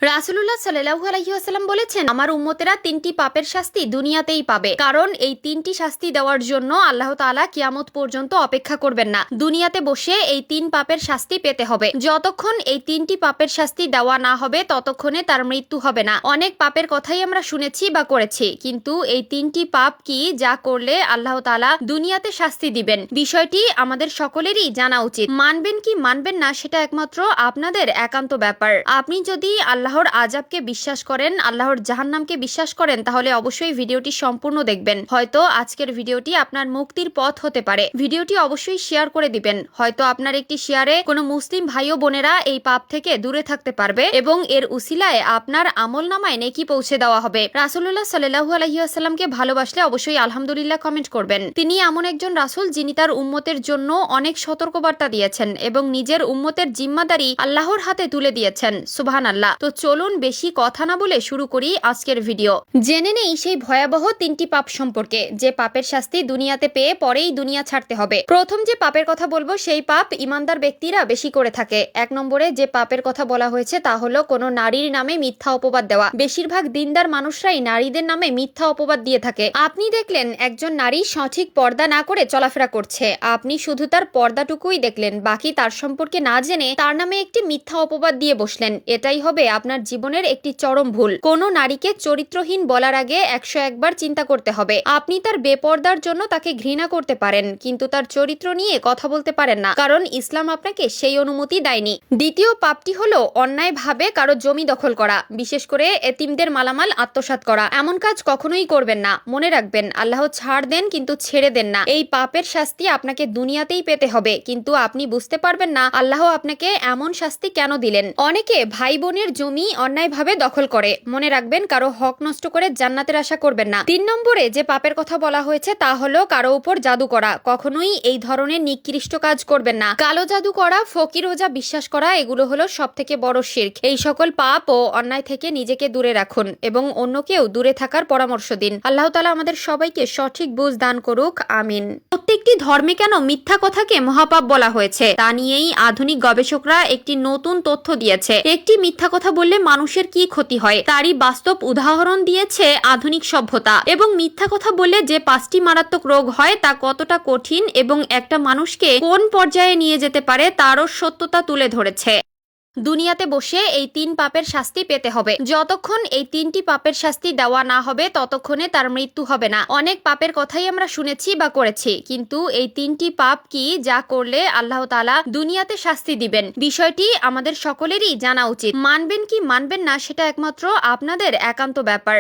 রাসূলুল্লাহ সাল্লাল্লাহু আলাইহি ওয়াসাল্লাম বলেছেন, আমার উম্মতেরা তিনটি পাপের শাস্তি দুনিয়াতেই পাবে, কারণ এই তিনটি শাস্তি দেওয়ার জন্য আল্লাহ তাআলা কিয়ামত পর্যন্ত অপেক্ষা করবেন না। দুনিয়াতে বসে এই তিন পাপের শাস্তি পেতে হবে। যতক্ষণ এই তিনটি পাপের শাস্তি দেওয়া না হবে ততক্ষণে তার মৃত্যু হবে না। অনেক পাপের কথাই আমরা শুনেছি বা করেছি, কিন্তু এই তিনটি পাপ কি যা করলে আল্লাহ তাআলা দুনিয়াতে শাস্তি দিবেন, বিষয়টি আমাদের সকলেরই জানা উচিত। মানবেন কি মানবেন না সেটা একমাত্র আপনাদের একান্ত ব্যাপার। আপনি যদি আল্লাহর আযাবকে বিশ্বাস করেন, আল্লাহর জাহান্নামকে বিশ্বাস করেন, তাহলে অবশ্যই ভিডিওটি সম্পূর্ণ দেখবেন। হয়তো আজকের ভিডিওটি আপনার মুক্তির পথ হতে পারে। ভিডিওটি অবশ্যই শেয়ার করে দিবেন। হয়তো আপনার একটি শেয়ারে কোনো মুসলিম ভাই ও বোনেরা এই পাপ থেকে দূরে থাকতে পারবে এবং এর উসিলায় আপনার আমলনামায় নেকি পৌঁছে দেওয়া হবে। রাসূলুল্লাহ সাল্লাল্লাহু আলাইহি ওয়াসাল্লামকে ভালোবাসলে অবশ্যই আলহামদুলিল্লাহ কমেন্ট করবেন। তিনি এমন একজন রাসূল যিনি তার উম্মতের জন্য অনেক সতর্কবার্তা দিয়েছেন এবং নিজের উম্মতের জিম্মাদারি আল্লাহর হাতে তুলে দিয়েছেন। সুবহানাল্লাহ। তো চলুন বেশি কথা না বলে শুরু করি আজকের ভিডিও। জেনে নেই সেই ভয়াবহ তিনটি পাপ সম্পর্কে, যে পাপের শাস্তি দুনিয়াতে পেয়ে পরেই দুনিয়া ছাড়তে হবে। প্রথম যে পাপের কথা বলবো সেই পাপ ইমানদার ব্যক্তিরা বেশি করে থাকে। এক নম্বরে যে পাপের কথা বলা হয়েছে তা হলো কোনো নারীর নামে মিথ্যা অপবাদ দেওয়া। বেশিরভাগ দিনদার মানুষরাই নারীদের নামে মিথ্যা অপবাদ দিয়ে থাকে। আপনি দেখলেন একজন নারী সঠিক পর্দা না করে চলাফেরা করছে, আপনি শুধু তার পর্দাটুকুই দেখলেন, বাকি তার সম্পর্কে না জেনে তার নামে একটি মিথ্যা অপবাদ দিয়ে বসলেন। এটাই হবে আপনার জীবনের একটি চরম ভুল। কোন নারীকে চরিত্রহীন বলার আগে 101 বার চিন্তা করতে হবে। আপনি তার বেপর্দার জন্য তাকে ঘৃণা করতে পারেন, কিন্তু তার চরিত্র নিয়ে কথা বলতে পারেন না, কারণ ইসলাম আপনাকে সেই অনুমতি দেয়নি। দ্বিতীয় পাপটি হলো অন্যায়ভাবে কারো জমি দখল করা, বিশেষ করে এতিমদের মালামাল আত্মসাৎ করা। এমন কাজ কখনোই করবেন না। মনে রাখবেন, আল্লাহ ছাড় দেন কিন্তু ছেড়ে দেন না। এই পাপের শাস্তি আপনাকে দুনিয়াতেই পেতে হবে, কিন্তু আপনি বুঝতে পারবেন না আল্লাহ আপনাকে এমন শাস্তি কেন দিলেন। অনেকে ভাই বোনের জমি অন্যায়ভাবে দখল করে। মনে রাখবেন, কারো হক নষ্ট করে জান্নাতের আশা করবেন না। 3 নম্বরে যে পাপের কথা বলা হয়েছে তা হলো কারো উপর জাদু করা। কখনোই এই ধরনের নিকৃষ্ট কাজ করবেন না। কালো জাদু করা, ফকির ওজা বিশ্বাস করা, এগুলো হলো সবথেকে বড় শিরক। এই সকল পাপ ও অন্যায় থেকে নিজেকে দূরে রাখুন এবং অন্যকেও দূরে থাকার পরামর্শ দিন। আল্লাহ তাআলা আমাদের সবাইকে সঠিক বুঝ দান করুক, আমিন। প্রত্যেকটি ধর্মে কেন মিথ্যা কথাকে মহাপাপ বলা হয়েছে তা নিয়েই আধুনিক গবেষকরা একটি নতুন তথ্য দিয়েছে। একটি মিথ্যা কথা বললে মানুষের কি ক্ষতি হয় তারই বাস্তব উদাহরণ দিয়েছে আধুনিক সভ্যতা। এবং মিথ্যা কথা বললে যে 5টি মারাত্মক রোগ হয় তা কতটা কঠিন এবং একটা মানুষকে কোন পর্যায়ে নিয়ে যেতে পারে তারও সত্যতা তুলে ধরেছে। দুনিয়াতে বসে এই 3 পাপের শাস্তি পেতে হবে। যতক্ষণ এই 3টি পাপের শাস্তি দেওয়া না হবে ততক্ষণে তার মৃত্যু হবে না। অনেক পাপের কথাই আমরা শুনেছি বা করেছি, কিন্তু এই 3টি পাপ কি যা করলে আল্লাহ তাআলা দুনিয়াতে শাস্তি দিবেন, বিষয়টি আমাদের সকলেরই জানা উচিত। মানবেন কি মানবেন না সেটা একমাত্র আপনাদের একান্ত ব্যাপার।